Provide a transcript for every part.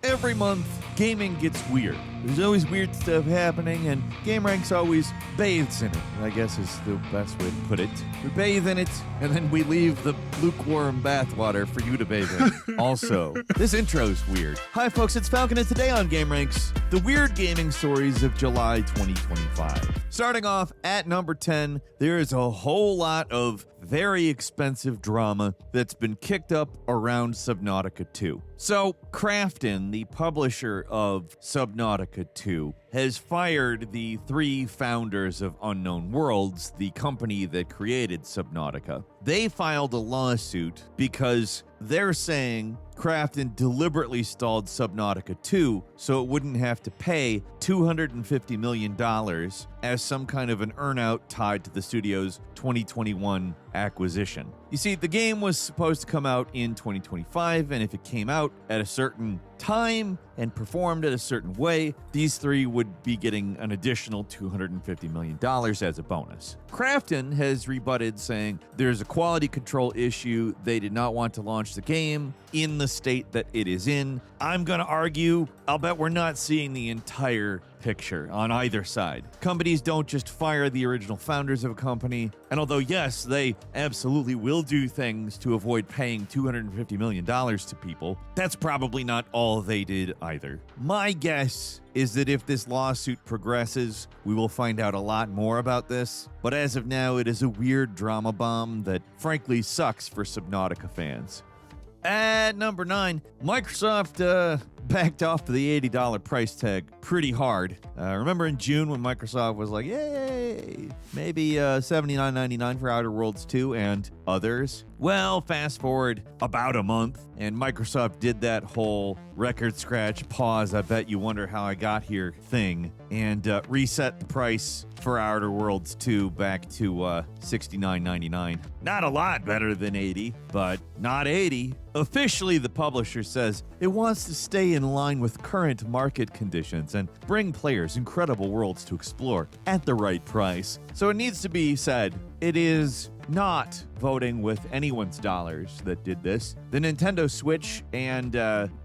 Every month, gaming gets weird. There's always weird stuff happening, and gameranx always bathes in it, I guess is the best way to put it. We bathe in it, and then we leave the lukewarm bathwater for you to bathe in. Also, this intro's weird. Hi folks, it's Falcon, and today on gameranx, the weird gaming stories of July 2025. Starting off at number 10, there is a whole lot of very expensive drama that's been kicked up around Subnautica 2. So, Krafton, the publisher of Subnautica 2, has fired the 3 founders of Unknown Worlds, the company that created Subnautica. They filed a lawsuit because they're saying Krafton deliberately stalled Subnautica 2 so it wouldn't have to pay $250 million as some kind of an earnout tied to the studio's 2021 acquisition. You see, the game was supposed to come out in 2025, and if it came out at a certain time and performed in a certain way, these 3 would be getting an additional $250 million as a bonus. Krafton has rebutted, saying there's a quality control issue. They did not want to launch the game in the state that it is in. I'm going to argue, I'll bet we're not seeing the entire picture on either side. Companies don't just fire the original founders of a company, and although yes, they absolutely will do things to avoid paying $250 million to people, that's probably not all they did either. My guess is that if this lawsuit progresses, we will find out a lot more about this, but as of now, it is a weird drama bomb that frankly sucks for Subnautica fans. At number 9, Microsoft backed off the $80 price tag pretty hard. Remember in June when Microsoft was like, yay, maybe $79.99 for Outer Worlds 2 and others? Well, fast forward about a month, and Microsoft did that whole record scratch, pause, I bet you wonder how I got here thing, and reset the price for Outer Worlds 2 back to $69.99. Not a lot better than 80, but not 80. Officially, the publisher says it wants to stay in line with current market conditions and bring players incredible worlds to explore at the right price. So it needs to be said, it is not voting with anyone's dollars that did this. The Nintendo Switch and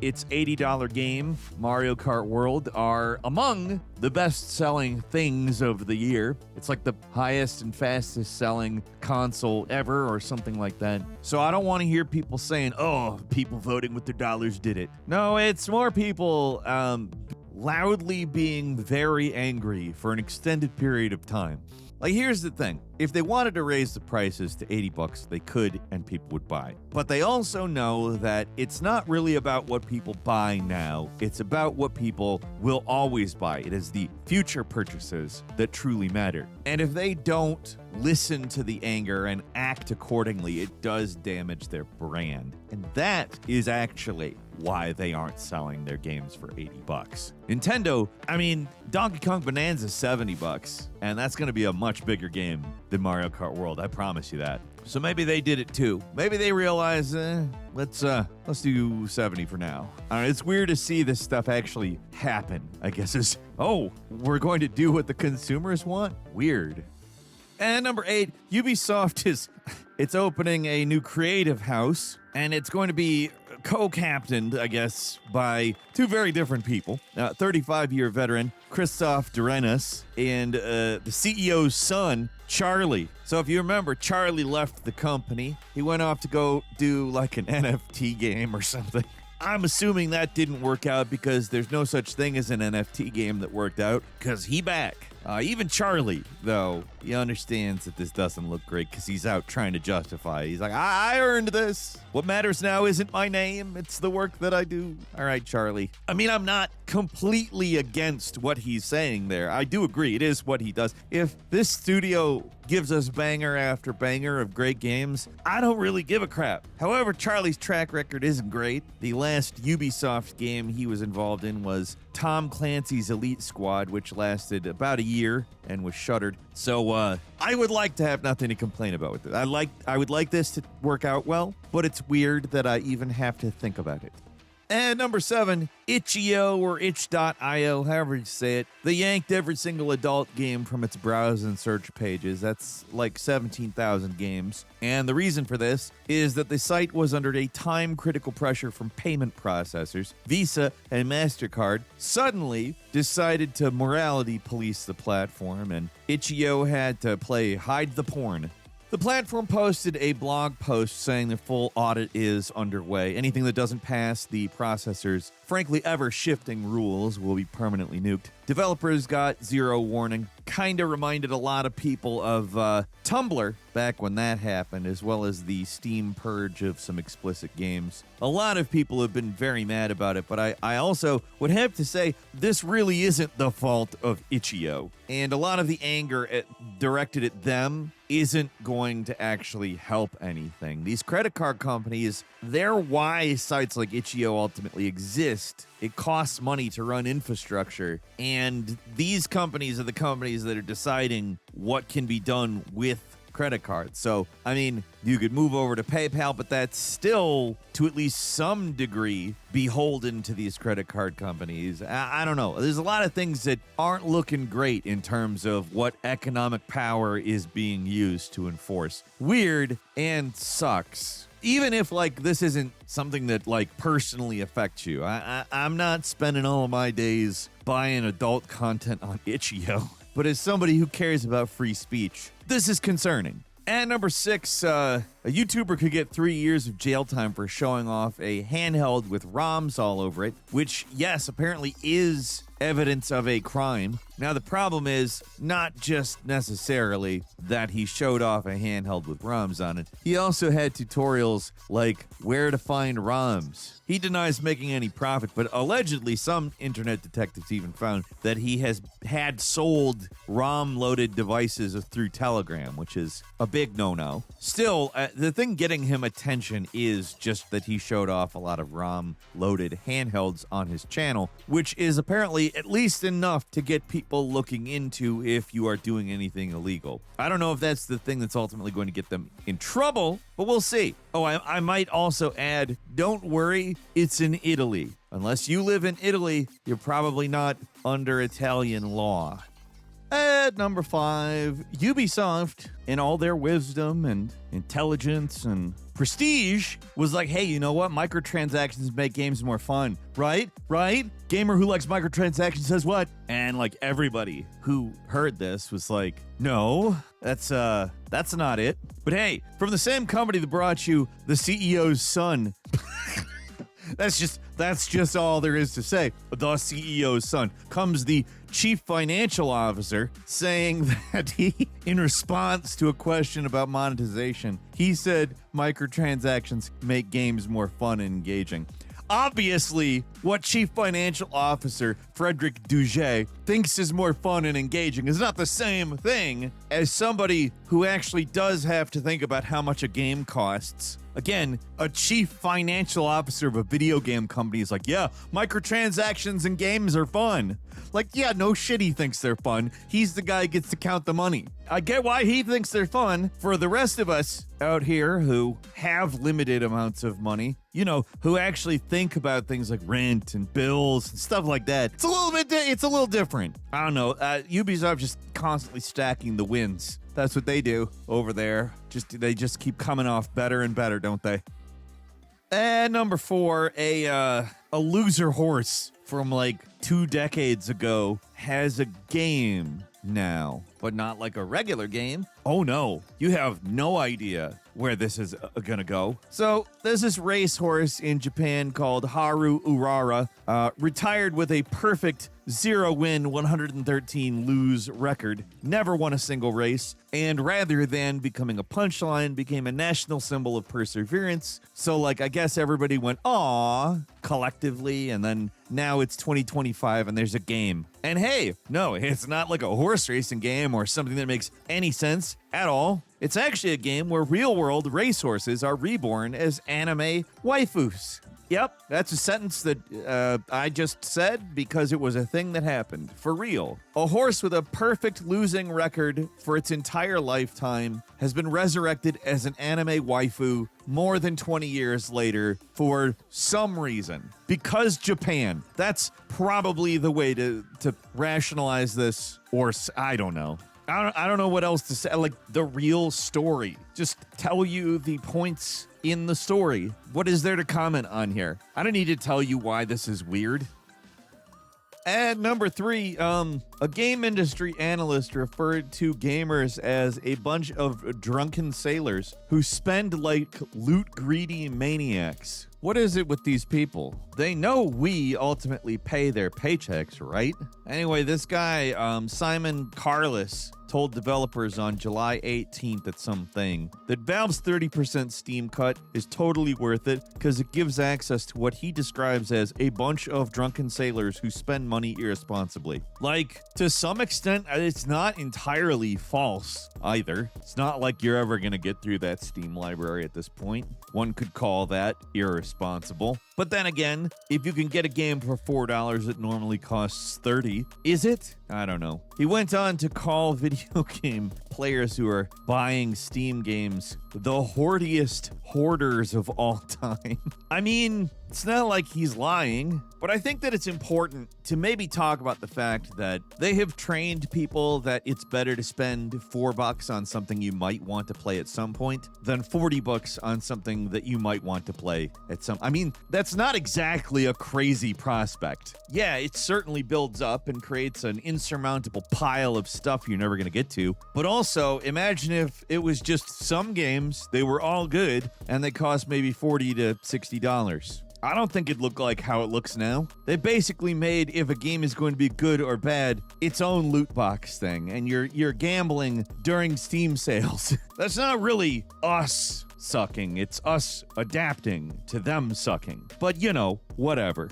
its $80 game, Mario Kart World, are among the best-selling things of the year. It's like the highest and fastest-selling console ever or something like that. So I don't want to hear people saying, oh, people voting with their dollars did it. No, it's more people loudly being very angry for an extended period of time. Like, here's the thing. If they wanted to raise the prices to $80, they could, and people would buy. But they also know that it's not really about what people buy now. It's about what people will always buy. It is the future purchases that truly matter. And if they don't listen to the anger and act accordingly, it does damage their brand. And that is actually why they aren't selling their games for $80. Nintendo, I mean, Donkey Kong Bonanza is $70, and that's going to be a much bigger game than Mario Kart World, I promise you that. So maybe they did it too. Maybe they realize, let's do 70 for now. It's weird to see this stuff actually happen, I guess. We're going to do what the consumers want? Weird. And number 8, Ubisoft it's opening a new creative house, and it's going to be co-captained, I guess, by 2 very different people. 35-year veteran Christoph Dorenas and the CEO's son, Charlie. So if you remember, Charlie left the company. He went off to go do like an NFT game or something. I'm assuming that didn't work out because there's no such thing as an NFT game that worked out, because he back. Even Charlie, though, he understands that this doesn't look great because he's out trying to justify. He's like, I earned this. What matters now isn't my name. It's the work that I do. All right, Charlie. I mean, I'm not completely against what he's saying there. I do agree. It is what he does. If this studio gives us banger after banger of great games, I don't really give a crap. However, Charlie's track record isn't great. The last Ubisoft game he was involved in was Tom Clancy's Elite Squad, which lasted about a year and was shuttered. So I would like to have nothing to complain about with it. I would like this to work out well, but it's weird that I even have to think about it. And number 7, Itch.io or itch.io, however you say it. They yanked every single adult game from its browse and search pages. That's like 17,000 games. And the reason for this is that the site was under a time-critical pressure from payment processors. Visa and MasterCard suddenly decided to morality police the platform, and Itch.io had to play hide the porn. The platform posted a blog post saying the full audit is underway. Anything that doesn't pass the processor's frankly ever-shifting rules will be permanently nuked. Developers got zero warning. Kinda reminded a lot of people of Tumblr back when that happened, as well as the Steam purge of some explicit games. A lot of people have been very mad about it, but I also would have to say this really isn't the fault of Itch.io. And a lot of the anger directed at them isn't going to actually help anything. These credit card companies, they're why sites like Itch.io ultimately exist. It costs money to run infrastructure, and these companies are the companies that are deciding what can be done with credit cards. So, I mean, you could move over to PayPal, but that's still, to at least some degree, beholden to these credit card companies. I don't know. There's a lot of things that aren't looking great in terms of what economic power is being used to enforce. Weird and sucks. Even if, like, this isn't something that, like, personally affects you. I'm not spending all of my days buying adult content on Itch.io. But as somebody who cares about free speech, this is concerning. And number 6, a YouTuber could get 3 years of jail time for showing off a handheld with ROMs all over it, which, yes, apparently is evidence of a crime. Now, the problem is not just necessarily that he showed off a handheld with ROMs on it. He also had tutorials like where to find ROMs. He denies making any profit, but allegedly some internet detectives even found that he has had sold ROM-loaded devices through Telegram, which is a big no-no. Still, the thing getting him attention is just that he showed off a lot of ROM-loaded handhelds on his channel, which is apparently at least enough to get people looking into if you are doing anything illegal. I don't know if that's the thing that's ultimately going to get them in trouble, but we'll see. Oh, I might also add, don't worry, it's in Italy. Unless you live in Italy, you're probably not under Italian law. At number 5, Ubisoft, in all their wisdom and intelligence and prestige, was like, hey, you know what? Microtransactions make games more fun. Right? Gamer who likes microtransactions says what? And like everybody who heard this was like, no, that's not it. But hey, from the same company that brought you the CEO's son. That's just all there is to say. The CEO's son comes the chief financial officer saying that he, in response to a question about monetization, he said microtransactions make games more fun and engaging. Obviously, what Chief Financial Officer Frederick Duget thinks is more fun and engaging is not the same thing as somebody who actually does have to think about how much a game costs. Again, a chief financial officer of a video game company is like, yeah, microtransactions and games are fun. Like, yeah, no shit he thinks they're fun. He's the guy who gets to count the money. I get why he thinks they're fun. For the rest of us out here who have limited amounts of money, you know, who actually think about things like rent and bills and stuff like that, it's a little different. I don't know. Ubisoft just constantly stacking the wins. That's what they do over there. They just keep coming off better and better, don't they? And number 4, a loser horse from like 2 decades ago has a game now, but not like a regular game. Oh no, you have no idea where this is gonna go. So there's this racehorse in Japan called Haru Urara, retired with a perfect 0-win, 113-lose record, never won a single race, and rather than becoming a punchline, became a national symbol of perseverance. So, like, I guess everybody went, aw, collectively, and then now it's 2025 and there's a game. And hey, no, it's not like a horse racing game or something that makes any sense at all. It's actually a game where real-world racehorses are reborn as anime waifus. Yep, that's a sentence that I just said because it was a thing that happened. For real. A horse with a perfect losing record for its entire lifetime has been resurrected as an anime waifu more than 20 years later for some reason. Because Japan. That's probably the way to rationalize this, or I don't know. I don't know what else to say. Like, the real story. Just tell you the points in the story. What is there to comment on here? I don't need to tell you why this is weird. And number 3, a game industry analyst referred to gamers as a bunch of drunken sailors who spend like loot-greedy maniacs. What is it with these people? They know we ultimately pay their paychecks, right? Anyway, this guy, Simon Carless, told developers on July 18th at something that Valve's 30% Steam cut is totally worth it because it gives access to what he describes as a bunch of drunken sailors who spend money irresponsibly. Like, to some extent, it's not entirely false either. It's not like you're ever going to get through that Steam library at this point. One could call that irresponsible. But then again, if you can get a game for $4 that normally costs $30, is it? I don't know. He went on to call video game players who are buying Steam games the hoardiest hoarders of all time. I mean, it's not like he's lying, but I think that it's important to maybe talk about the fact that they have trained people that it's better to spend $4 on something you might want to play at some point than $40 on something that you might want to play at some. I mean, that's not exactly a crazy prospect. Yeah, it certainly builds up and creates an insurmountable pile of stuff you're never going to get to. But also, imagine if it was just some games, they were all good, and they cost maybe $40 to $60. I don't think it'd look like how it looks now. They basically made, if a game is going to be good or bad, its own loot box thing, and you're gambling during Steam sales. That's not really us sucking, it's us adapting to them sucking. But you know, whatever.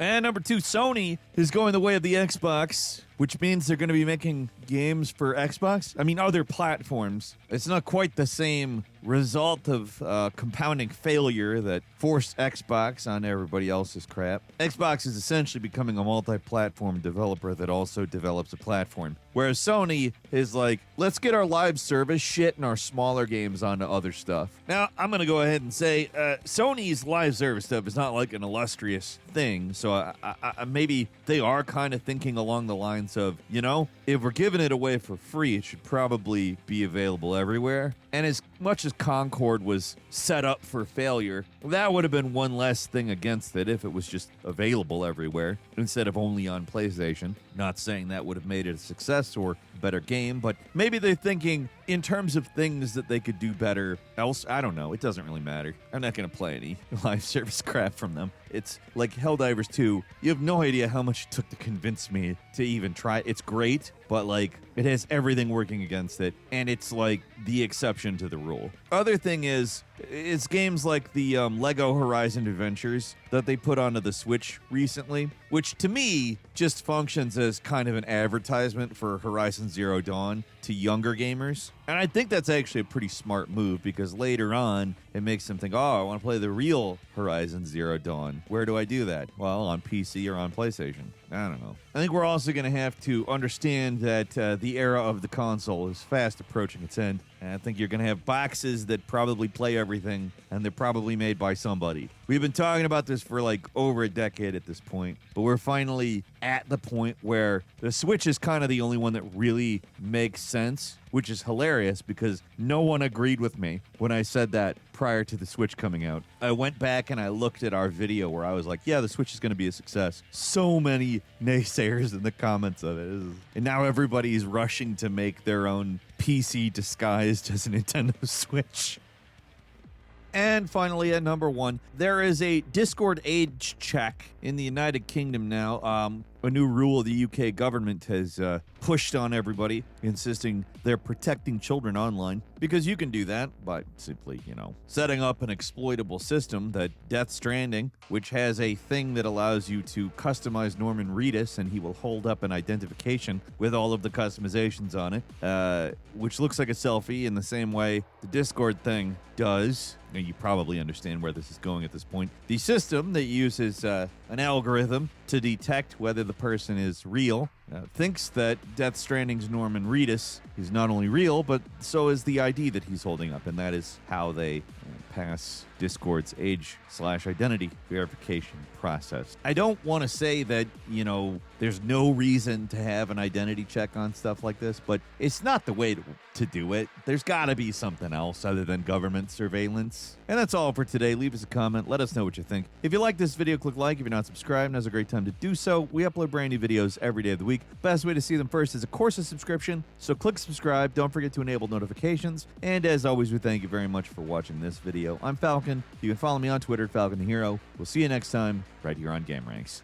And number 2, Sony is going the way of the Xbox, which means they're going to be making games for Xbox. I mean, other platforms. It's not quite the same result of compounding failure that forced Xbox on everybody else's crap. Xbox is essentially becoming a multi-platform developer that also develops a platform. Whereas Sony is like, let's get our live service shit and our smaller games onto other stuff. Now, I'm going to go ahead and say Sony's live service stuff is not like an illustrious thing. So I maybe they are kind of thinking along the lines of, you know, if we're giving it away for free, it should probably be available everywhere. And as much as Concord was set up for failure, that would have been one less thing against it if it was just available everywhere instead of only on PlayStation. Not saying that would have made it a success or a better game, but maybe they're thinking in terms of things that they could do better else. I don't know. It doesn't really matter. I'm not going to play any live service crap from them. It's like Helldivers 2. You have no idea how much it took to convince me to even try. It's great, but like it has everything working against it, and it's like the exception to the rule. Other thing is, it's games like the Lego Horizon Adventures that they put onto the Switch recently, which to me just functions as kind of an advertisement for Horizon Zero Dawn to younger gamers. And I think that's actually a pretty smart move because later on it makes them think, oh, I want to play the real Horizon Zero Dawn. Where do I do that? Well, on PC or on PlayStation. I don't know. I think we're also going to have to understand that the era of the console is fast approaching its end. And I think you're going to have boxes that probably play everything, and they're probably made by somebody. We've been talking about this for like over a decade at this point, but we're finally at the point where the Switch is kind of the only one that really makes sense, which is hilarious because no one agreed with me when I said that prior to the Switch coming out. I went back and I looked at our video where I was like, yeah, the Switch is going to be a success. So many naysayers in the comments of it. And now everybody's rushing to make their own PC disguised as a Nintendo Switch. And finally, at number 1, there is a Discord age check in the United Kingdom now. a new rule the UK government has pushed on everybody, insisting they're protecting children online, because you can do that by simply, setting up an exploitable system that Death Stranding, which has a thing that allows you to customize Norman Reedus, and he will hold up an identification with all of the customizations on it, which looks like a selfie in the same way the Discord thing does. You probably understand where this is going at this point. The system that uses an algorithm to detect whether the person is real thinks that Death Stranding's Norman Reedus is not only real, but so is the ID that he's holding up, and that is how they pass Discord's age/identity verification process. I don't want to say that, there's no reason to have an identity check on stuff like this, but it's not the way to do it. There's got to be something else other than government surveillance. And that's all for today. Leave us a comment. Let us know what you think. If you like this video, click like. If you're not subscribed, now's a great time to do so. We upload brand new videos every day of the week. Best way to see them first is, of course, a subscription. So click subscribe. Don't forget to enable notifications. And as always, we thank you very much for watching this video. I'm Falcon. You can follow me on Twitter, Falcon the Hero. We'll see you next time right here on gameranx.